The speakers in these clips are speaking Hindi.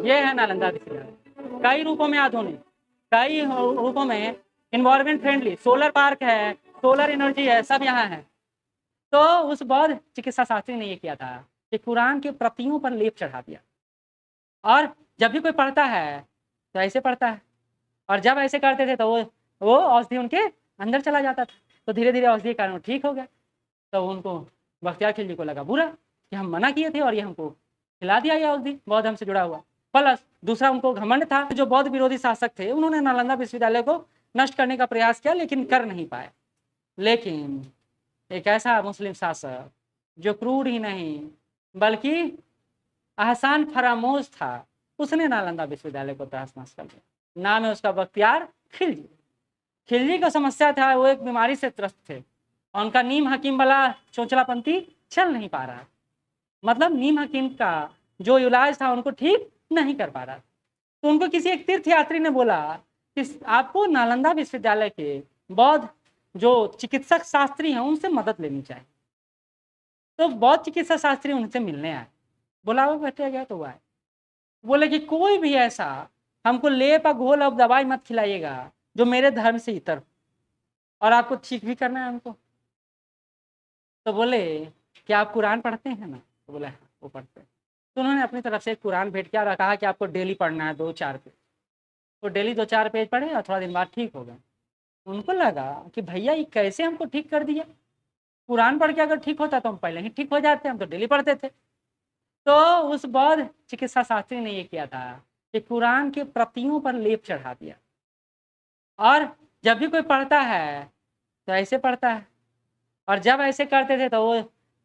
ये है नालंदा विश्वविद्यालय। कई रूपों में आधुनिक, कई रूपों में इन्वायरमेंट फ्रेंडली, सोलर पार्क है, सोलर एनर्जी है, सब यहाँ है। तो उस बौद्ध चिकित्सा शास्त्री ने ये किया था कि कुरान की प्रतियों पर लेप चढ़ा दिया, और जब भी कोई पढ़ता है तो ऐसे पढ़ता है, और जब ऐसे करते थे तो वो औषधि उनके अंदर चला जाता था। तो धीरे धीरे औषधि के कारण वो ठीक हो गया। तो उनको बख्तियार खिलजी को लगा बुरा कि हम मना किए थे और ये हमको खिला दिया, ये औषधि बौद्ध धर्म से जुड़ा हुआ। प्लस दूसरा उनको घमंड था, जो बौद्ध विरोधी शासक थे उन्होंने नालंदा विश्वविद्यालय को नष्ट करने का प्रयास किया, लेकिन कर नहीं पाए। लेकिन एक ऐसा मुस्लिम शासक जो क्रूर ही नहीं बल्कि आसान फरामोश था, उसने नालंदा विश्वविद्यालय को तहस नहस कर दिया। नाम है उसका बख्तियार खिलजी। खिलजी को समस्या था, वो एक बीमारी से त्रस्त थे और उनका नीम हकीम वाला चोचलापंथी चल नहीं पा रहा, मतलब नीम हकीम का जो इलाज था उनको ठीक नहीं कर पा रहा। तो उनको किसी एक तीर्थयात्री ने बोला कि आपको नालंदा विश्वविद्यालय के बौद्ध जो चिकित्सक शास्त्री हैं उनसे मदद लेनी चाहिए। तो बौद्ध चिकित्सा शास्त्री उनसे मिलने आए, बुलावा बैठे गया तो वो आए, बोले कि कोई भी ऐसा हमको लेप घोल अब दवाई मत खिलाइएगा जो मेरे धर्म से इतर, और आपको ठीक भी करना है हमको। तो बोले कि आप कुरान पढ़ते हैं ना? तो बोले हाँ वो पढ़ते हैं। तो उन्होंने अपनी तरफ से कुरान भेंट किया और कहा कि आपको डेली पढ़ना है 2-4 पेज। तो डेली 2-4 पेज पढ़े और थोड़ा दिन बाद ठीक हो गए। उनको लगा कि भैया ये कैसे हमको ठीक कर दिया, कुरान पढ़ के अगर ठीक होता तो हम पहले ही ठीक हो जाते, हम तो डेली पढ़ते थे। तो उस बौद्ध चिकित्सा शास्त्री ने ये किया था कि कुरान की प्रतियों पर लेप चढ़ा दिया, और जब भी कोई पढ़ता है तो ऐसे पढ़ता है, और जब ऐसे करते थे तो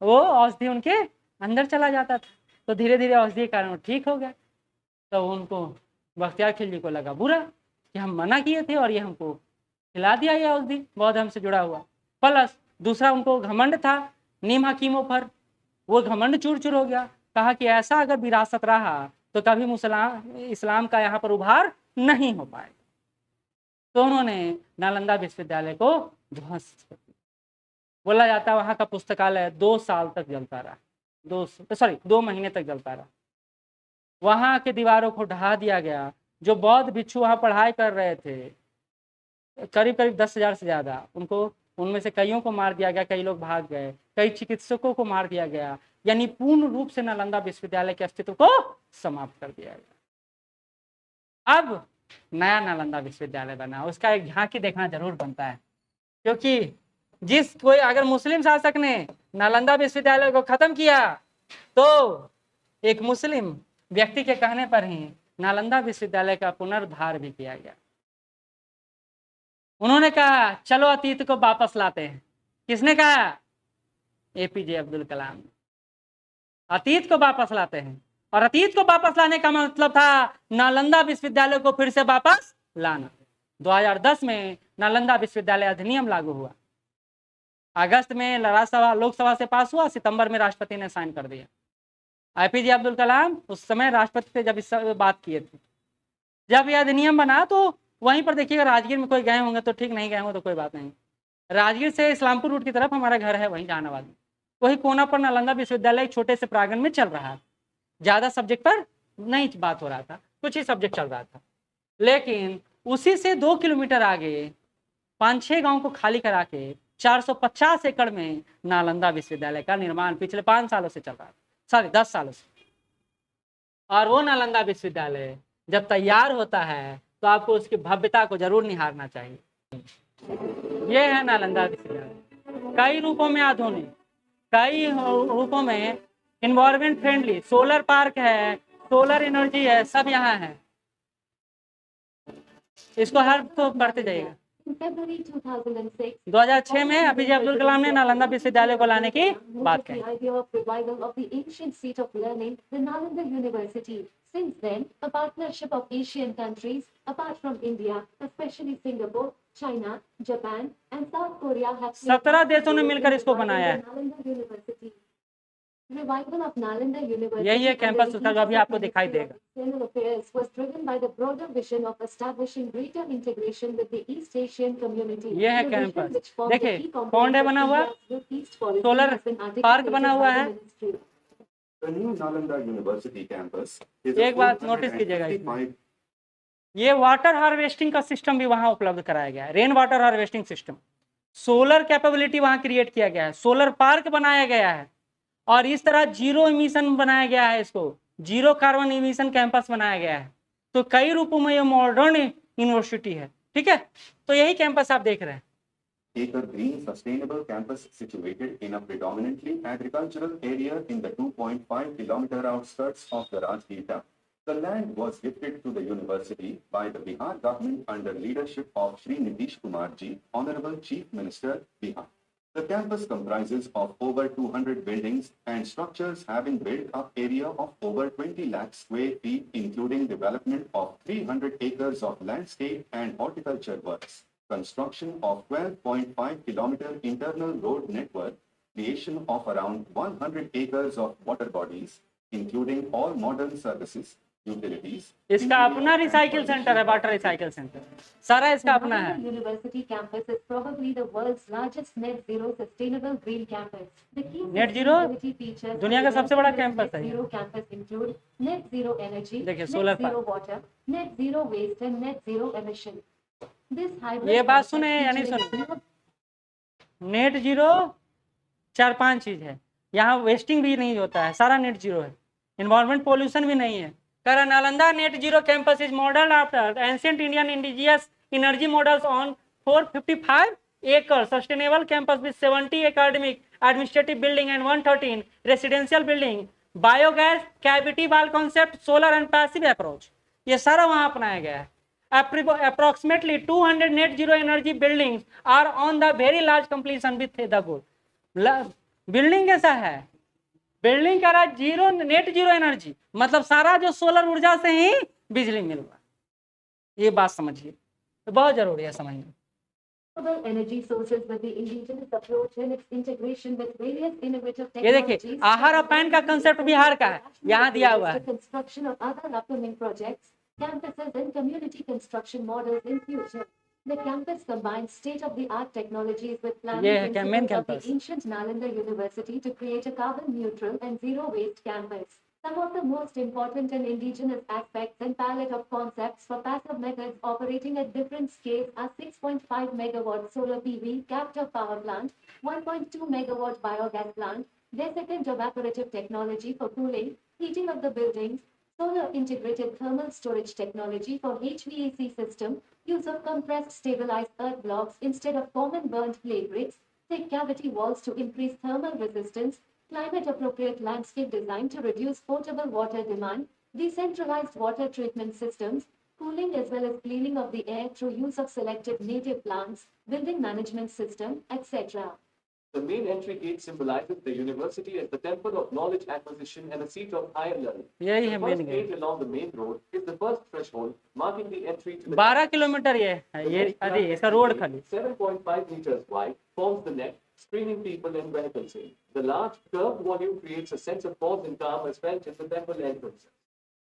वो औषधि उनके अंदर चला जाता था। तो धीरे धीरे औषधि के कारण वो ठीक हो गया। तो उनको बख्तियार खिलजी को लगा बुरा कि हम मना किए थे और ये हमको खिला दिया, ये औषधि बौद्ध धर्म से जुड़ा हुआ। प्लस दूसरा उनको घमंड था नीम हकीमों पर, वो घमंड चूर चूर हो गया। कहा कि ऐसा अगर विरासत रहा तो कभी इस्लाम का यहाँ पर उभार नहीं हो पाएगा। तो उन्होंने नालंदा विश्वविद्यालय को ध्वस्त कर दिया। बोला जाता है वहाँ का पुस्तकालय 2 साल तक जलता रहा, 2 महीने तक जलता रहा। वहाँ के दीवारों को ढहा दिया गया। जो बौद्ध भिक्षु वहाँ पढ़ाई कर रहे थे, करीब करीब 10,000 से ज़्यादा, उनको उनमें से कईयों को मार दिया गया, कई लोग भाग गए, कई चिकित्सकों को मार दिया गया, यानी पूर्ण रूप से नालंदा विश्वविद्यालय के अस्तित्व को समाप्त कर दिया गया। अब नया नालंदा विश्वविद्यालय बना, उसका एक झांकी देखना जरूर बनता है, क्योंकि जिस कोई अगर मुस्लिम शासक ने नालंदा विश्वविद्यालय को खत्म किया तो एक मुस्लिम व्यक्ति के कहने पर ही नालंदा विश्वविद्यालय का पुनरुद्धार भी किया गया। उन्होंने कहा चलो अतीत को वापस लाते हैं। किसने कहा? एपीजे अब्दुल कलाम। अतीत को वापस लाते हैं, और अतीत को वापस लाने का मतलब था नालंदा विश्वविद्यालय को फिर से वापस लाना। 2010 में नालंदा विश्वविद्यालय अधिनियम लागू हुआ, अगस्त में राज्यसभा लोकसभा से पास हुआ, सितंबर में राष्ट्रपति ने साइन कर दिया। एपीजे अब्दुल कलाम उस समय राष्ट्रपति से जब इस बात किए थे, जब यह अधिनियम बना तो वहीं पर देखिएगा, राजगीर में कोई गए होंगे तो ठीक, नहीं गए होंगे तो कोई बात नहीं। राजगीर से इस्लामपुर रूट की तरफ हमारा घर है, वहीं जहानाबाद में, वही कोना पर नालंदा विश्वविद्यालय छोटे से प्रांगण में चल रहा है। ज़्यादा सब्जेक्ट पर नहीं बात हो रहा था, कुछ ही सब्जेक्ट चल रहा था। लेकिन उसी से 2 किलोमीटर आगे 5-6 गाँव को खाली करा के 450 एकड़ में नालंदा विश्वविद्यालय का निर्माण पिछले 5 सालों से चल रहा है, सॉरी 10 सालों से। और वो नालंदा विश्वविद्यालय जब तैयार होता है तो आपको उसकी भव्यता को जरूर निहारना चाहिए। ये है नालंदा विश्वविद्यालय। कई रूपों में आधुनिक, कई रूपों में इन्वायरमेंट फ्रेंडली, सोलर पार्क है, सोलर एनर्जी है, सब यहाँ है। इसको हर तो पढ़ते जाइएगा। 2006 में एपीजे अब्दुल कलाम ने नालंदा विश्वविद्यालय को लाने की बात कही। Since then, a partnership of Asian countries, apart from India, especially Singapore, China, Japan, and South Korea, have 17 देशों ने मिलकर इसको बनाया है। Revival of Nalanda University. यही है कैंपस उसका, जो अभी आपको दिखाई देगा। External affairs was driven by the broader vision of establishing greater integration with the East Asian community. ये है कैंपस, देखिए पौंड बना हुआ, सोलर पार्क बना हुआ है, The new Nalanda University campus is एक बात नोटिस कीजिएगा इसमें, 455 ये वाटर हार्वेस्टिंग का सिस्टम भी वहां उपलब्ध कराया गया है, rain water harvesting system, solar capability वहां क्रिएट किया गया है, सोलर पार्क बनाया गया है, और इस तरह जीरो इमिशन बनाया गया है, इसको जीरो कार्बन इमिशन कैंपस बनाया गया है। तो कई रूपों में ये मॉडर्न यूनिवर्सिटी है, ठीक है। तो यही कैंपस आप देख रहे हैं। acre green sustainable campus situated in a predominantly agricultural area in the 2.5 kilometer outskirts of the Rajgir. The land was gifted to the university by the Bihar government under leadership of Shri Nitish Kumar Ji, Honorable Chief Minister, Bihar. The campus comprises of over 200 buildings and structures having built-up area of over 20 lakh square feet, including development of 300 acres of landscape and horticulture works, construction of 12.5 kilometer internal road network, creation of around 100 acres of water bodies, including all modern services, utilities. इसका अपना रिसाइकिल सेंटर है, वाटर रिसाइकिल सेंटर, सारा इसका अपना है। Nalanda University campus is probably the world's largest net zero sustainable green campus. The key Net zero sustainability features दुनिया का of सबसे बड़ा the कैंपस net है। zero campus include net zero energy, देखिए, net solar zero water, net zero waste and net zero emission. This hybrid ये बात concept सुने या नहीं featuring सुने, नेट जीरो 4-5 चीज है, यहाँ वेस्टिंग भी नहीं होता है, सारा नेट जीरो है, इन्वायरमेंट पोल्यूशन भी नहीं है। कह Nalanda net zero campus is model after ancient Indian indigenous energy models on 455 acres sustainable campus with 70 academic administrative building and 113 residential building, biogas, cavity wall concept, solar and passive approach, ये सारा वहाँ अपनाया गया है। Approximately 200 net zero energy buildings are on the very large completion with the goal. Building कैसा है, बिल्डिंग कह रहा है जीरो नेट जीरो एनर्जी, मतलब सारा जो सोलर ऊर्जा से ही बिजली मिल रहा है। ये बात समझिए, तो बहुत जरूरी है समझना। renewable energy sources with the indigenous approach and its integration with various innovative ये देखिए, technologies. आहार अपायन का कंसेप्ट बिहार का है, यहाँ दिया हुआ है। The construction of other upcoming projects, campuses and community construction models in future. The campus combines state-of-the-art technologies with planning ये है क्या main principles of campus. the ancient Nalanda University to create a carbon-neutral and zero-waste campus. Some of the most important and indigenous aspects and palette of concepts for passive methods operating at different scales are 6.5 megawatt solar PV captive power plant, 1.2 megawatt biogas plant, desiccant evaporative technology for cooling, heating of the buildings, solar integrated thermal storage technology for HVAC system, use of compressed stabilized earth blocks instead of common burnt clay bricks, thick cavity walls to increase thermal resistance, climate appropriate landscape design to reduce potable water demand, decentralized water treatment systems, cooling as well as cleaning of the air through use of selected native plants, building management system, etc. The main entry gate symbolizes the university as the temple of knowledge acquisition and a seat of higher learning. यही The है first main gate gate. along the main road is the first threshold, marking the entry to the 12 kilometre ये है, ये अरे इसका रोड खाली 7.5 meters wide forms the net, screening people and vehicles in. The large curved volume creates a sense of pause and calm as felt in the temple entrance.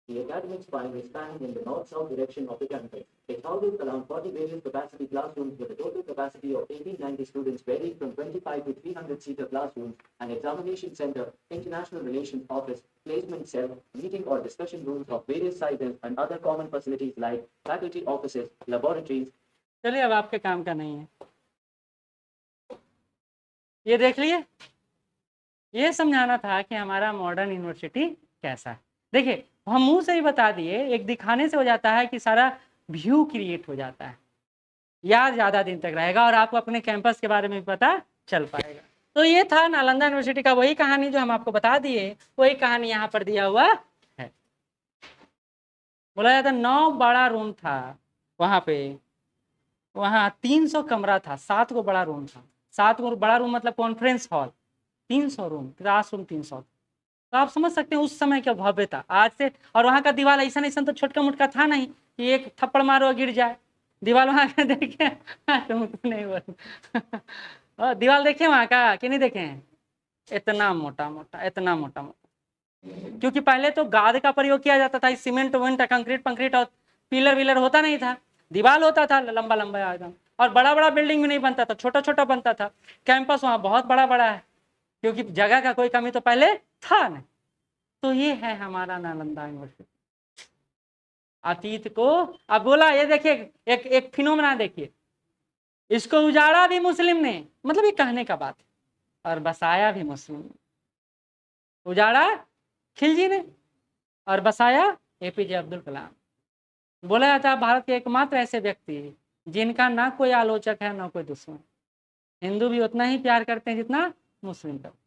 The academic spine is spanned in the north-south direction of the campus. It houses around 40 various capacity classrooms with a total capacity of 1890 students, varying from 25 to 300-seater classrooms, an examination center, international relations office, placement cell, meeting or discussion rooms of various sizes, and other common facilities like faculty offices, laboratories. चलिए, अब आपके काम का नहीं है, ये देख लिए, ये समझाना था कि हमारा मॉडर्न यूनिवर्सिटी कैसा है। देखिए, हम मुंह से ही बता दिए, एक दिखाने से हो जाता है कि सारा व्यू क्रिएट हो जाता है, याद ज़्यादा दिन तक रहेगा और आपको अपने कैंपस के बारे में भी पता चल पाएगा। तो ये था नालंदा यूनिवर्सिटी का वही कहानी जो हम आपको बता दिए, वही कहानी यहाँ पर दिया हुआ है। बोला जाता 9 बड़ा रूम था वहाँ पे, वहाँ 300 कमरा था, 7 गो बड़ा रूम था, 7 गो बड़ा रूम मतलब कॉन्फ्रेंस हॉल, 300 रूम, क्लासरूम 300। तो आप समझ सकते हैं उस समय क्या भव्य था आज से। और वहाँ का दीवार ऐसा तो छोटका मोटका था नहीं कि एक थप्पड़ मारो गिर जाए। दीवार वहाँ का देखे तुम नहीं बोल दीवार देखे वहाँ का कि नहीं देखे हैं, इतना मोटा मोटा, इतना मोटा मोटा, क्योंकि पहले तो गाद का प्रयोग किया जाता था, सीमेंट वेंट कंक्रीट और पिलर विलर होता नहीं था, दीवार होता था लंबा लंबा एकदम, और बड़ा बड़ा बिल्डिंग भी नहीं बनता था, छोटा छोटा बनता था। कैंपस वहाँ बहुत बड़ा बड़ा है, क्योंकि जगह का कोई कमी तो पहले था नहीं। तो ये है हमारा नालंदा यूनिवर्सिटी। अतीत को अब बोला, ये देखिए एक एक फिनोमेना देखिए, इसको उजाड़ा भी मुस्लिम ने, मतलब ये कहने का बात है, और बसाया भी मुस्लिम ने। उजाड़ा खिलजी ने और बसाया एपीजे अब्दुल कलाम। बोला जाता है भारत के एकमात्र ऐसे व्यक्ति जिनका ना कोई आलोचक है ना कोई दुश्मन। हिंदू भी उतना ही प्यार करते हैं जितना मुस्लिम करते हैं।